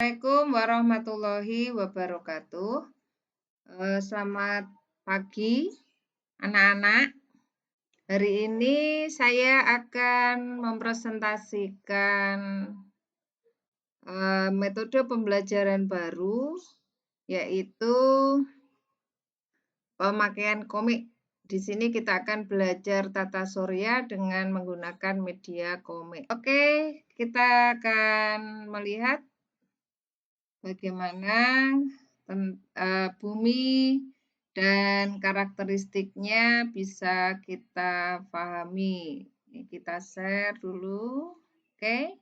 Assalamualaikum warahmatullahi wabarakatuh. Selamat pagi, anak-anak. Hari ini saya akan mempresentasikan metode pembelajaran baru, yaitu pemakaian komik. Di sini kita akan belajar tata surya dengan menggunakan media komik. Oke, kita akan melihat bagaimana bumi dan karakteristiknya bisa kita pahami. Ini kita share dulu. Oke.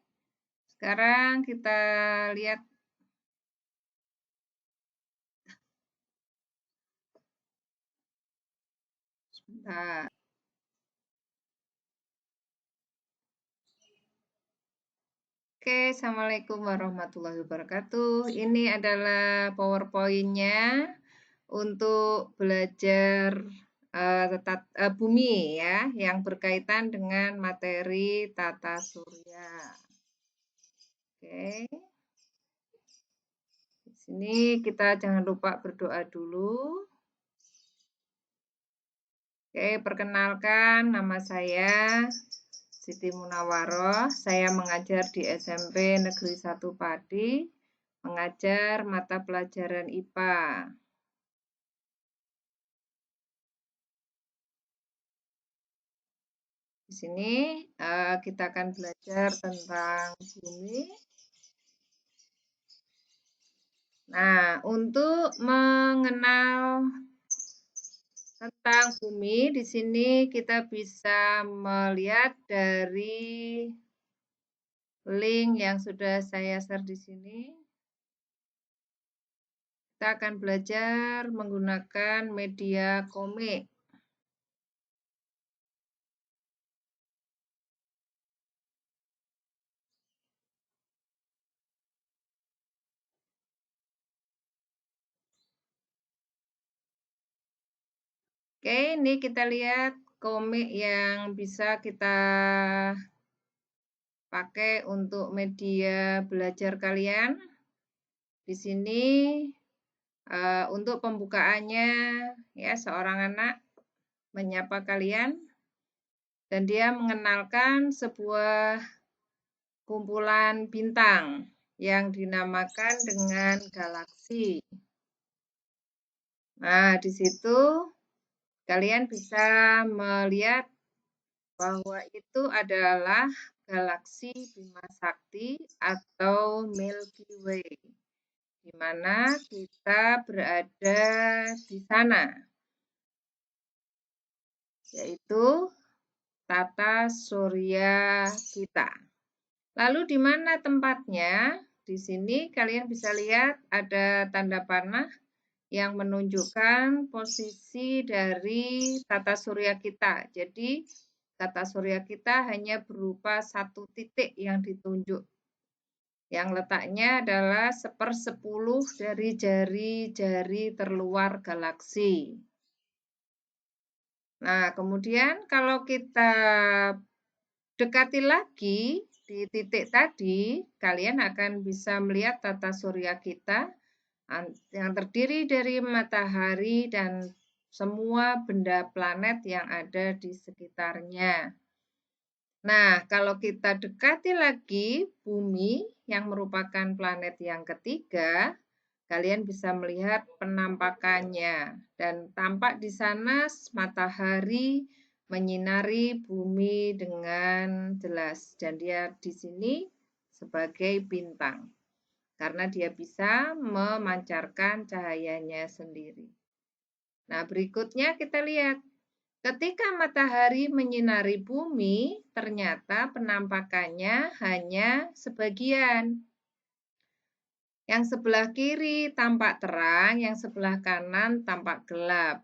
Sekarang kita lihat. Sebentar. Oke, Assalamualaikum warahmatullahi wabarakatuh. Ini adalah PowerPoint-nya untuk belajar bumi ya, yang berkaitan dengan materi tata surya. Oke. Di sini kita jangan lupa berdoa dulu. Oke, perkenalkan nama saya Siti Munawaroh. Saya mengajar di SMP Negeri 1 Pati, mengajar mata pelajaran IPA. Di sini kita akan belajar tentang bumi. Nah, untuk mengenal tentang bumi, di sini kita bisa melihat dari link yang sudah saya share di sini. Kita akan belajar menggunakan media komik. Oke, ini kita lihat komik yang bisa kita pakai untuk media belajar kalian. Di sini untuk pembukaannya ya, seorang anak menyapa kalian dan dia mengenalkan sebuah kumpulan bintang yang dinamakan dengan galaksi. Nah, di situ kalian bisa melihat bahwa itu adalah galaksi Bima Sakti atau Milky Way, di mana kita berada di sana, yaitu tata surya kita. Lalu di mana tempatnya? Di sini kalian bisa lihat ada tanda panah yang menunjukkan posisi dari tata surya kita. Jadi tata surya kita hanya berupa satu titik yang ditunjuk, yang letaknya adalah 1/10 dari jari-jari terluar galaksi. Nah, kemudian kalau kita dekati lagi di titik tadi, kalian akan bisa melihat tata surya kita yang terdiri dari matahari dan semua benda planet yang ada di sekitarnya. Nah, kalau kita dekati lagi bumi yang merupakan planet yang ketiga, kalian bisa melihat penampakannya dan tampak di sana matahari menyinari bumi dengan jelas dan dia di sini sebagai bintang karena dia bisa memancarkan cahayanya sendiri. Nah, berikutnya kita lihat. Ketika matahari menyinari bumi, ternyata penampakannya hanya sebagian. Yang sebelah kiri tampak terang, yang sebelah kanan tampak gelap.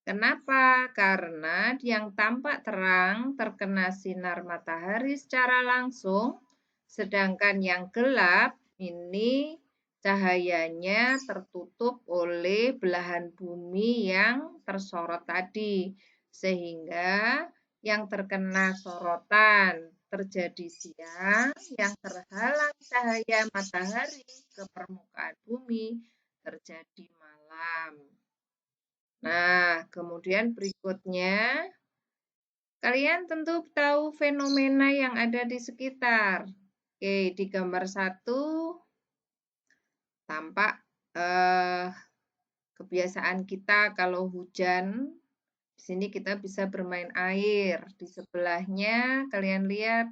Kenapa? Karena yang tampak terang terkena sinar matahari secara langsung, sedangkan yang gelap ini cahayanya tertutup oleh belahan bumi yang tersorot tadi. Sehingga yang terkena sorotan terjadi siang yang terhalang cahaya matahari ke permukaan bumi terjadi malam. Nah, kemudian berikutnya, kalian tentu tahu fenomena yang ada di sekitar. Oke, di gambar 1 tampak kebiasaan kita kalau hujan. Di sini kita bisa bermain air. Di sebelahnya kalian lihat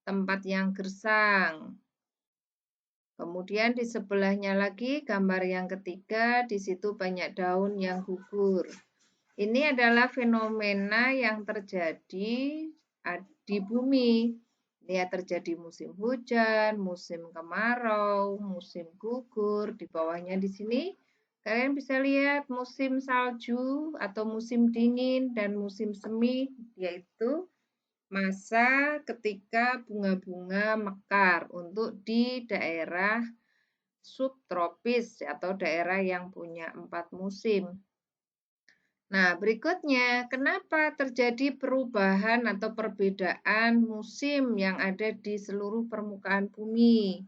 tempat yang gersang. Kemudian di sebelahnya lagi gambar yang ketiga, di situ banyak daun yang gugur. Ini adalah fenomena yang terjadi di bumi. Ini terjadi musim hujan, musim kemarau, musim gugur. Di bawahnya di sini kalian bisa lihat musim salju atau musim dingin dan musim semi, yaitu masa ketika bunga-bunga mekar untuk di daerah subtropis atau daerah yang punya 4 musim. Nah, berikutnya, kenapa terjadi perubahan atau perbedaan musim yang ada di seluruh permukaan bumi?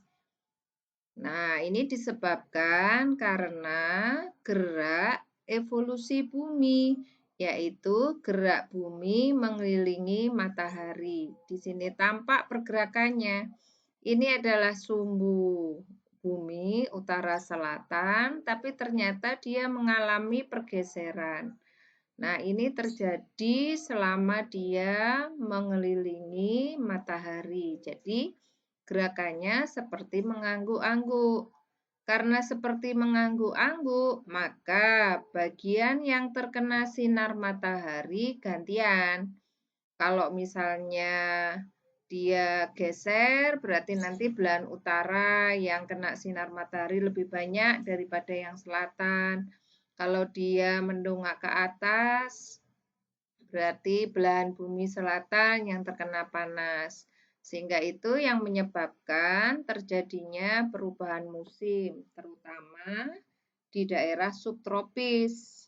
Nah, ini disebabkan karena gerak evolusi bumi, yaitu gerak bumi mengelilingi matahari. Di sini tampak pergerakannya. Ini adalah sumbu bumi utara selatan, tapi ternyata dia mengalami pergeseran. Nah, ini terjadi selama dia mengelilingi matahari. Jadi, gerakannya seperti mengangguk-angguk. Karena seperti mengangguk-angguk, maka bagian yang terkena sinar matahari gantian. Kalau misalnya dia geser, berarti nanti belahan utara yang kena sinar matahari lebih banyak daripada yang selatan. Kalau dia mendongak ke atas, berarti belahan bumi selatan yang terkena panas. Sehingga itu yang menyebabkan terjadinya perubahan musim, terutama di daerah subtropis.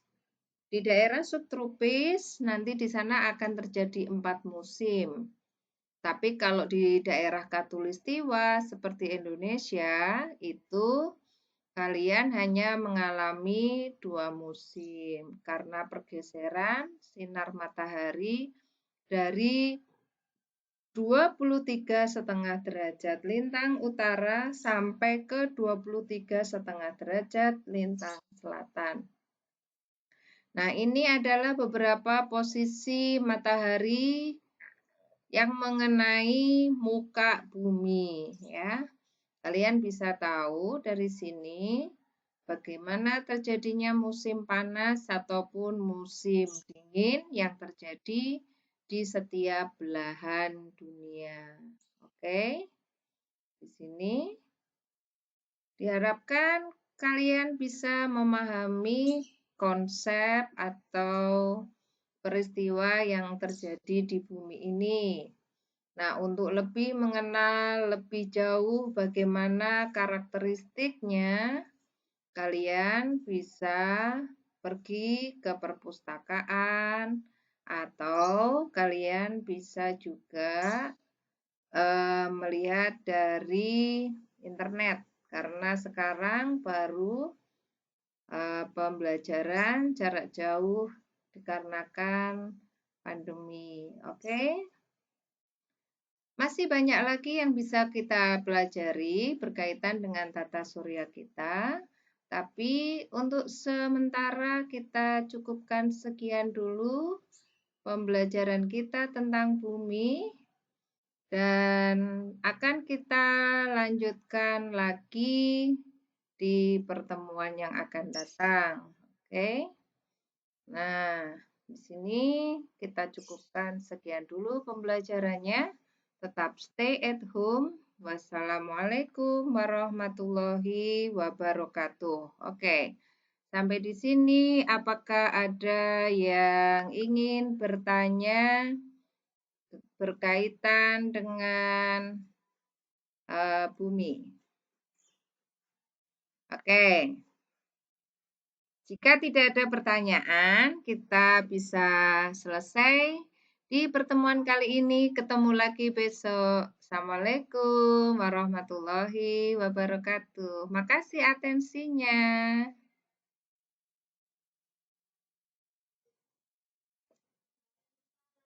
Di daerah subtropis, nanti di sana akan terjadi 4 musim. Tapi kalau di daerah khatulistiwa seperti Indonesia, itu kalian hanya mengalami 2 musim karena pergeseran sinar matahari dari 23,5 derajat lintang utara sampai ke 23,5 derajat lintang selatan. Nah, ini adalah beberapa posisi matahari yang mengenai muka bumi, ya. Kalian bisa tahu dari sini bagaimana terjadinya musim panas ataupun musim dingin yang terjadi di setiap belahan dunia. Oke. Di sini diharapkan kalian bisa memahami konsep atau peristiwa yang terjadi di bumi ini. Nah, untuk lebih mengenal lebih jauh bagaimana karakteristiknya, kalian bisa pergi ke perpustakaan atau kalian bisa juga melihat dari internet karena sekarang baru pembelajaran jarak jauh dikarenakan pandemi. Oke? Masih banyak lagi yang bisa kita pelajari berkaitan dengan tata surya kita, tapi untuk sementara kita cukupkan sekian dulu pembelajaran kita tentang bumi dan akan kita lanjutkan lagi di pertemuan yang akan datang. Oke. Nah, di sini kita cukupkan sekian dulu pembelajarannya. Tetap stay at home. Wassalamualaikum warahmatullahi wabarakatuh. Oke, sampai di sini apakah ada yang ingin bertanya berkaitan dengan bumi? Oke, jika tidak ada pertanyaan, kita bisa selesai di pertemuan kali ini. Ketemu lagi besok. Assalamualaikum warahmatullahi wabarakatuh. Makasih atensinya.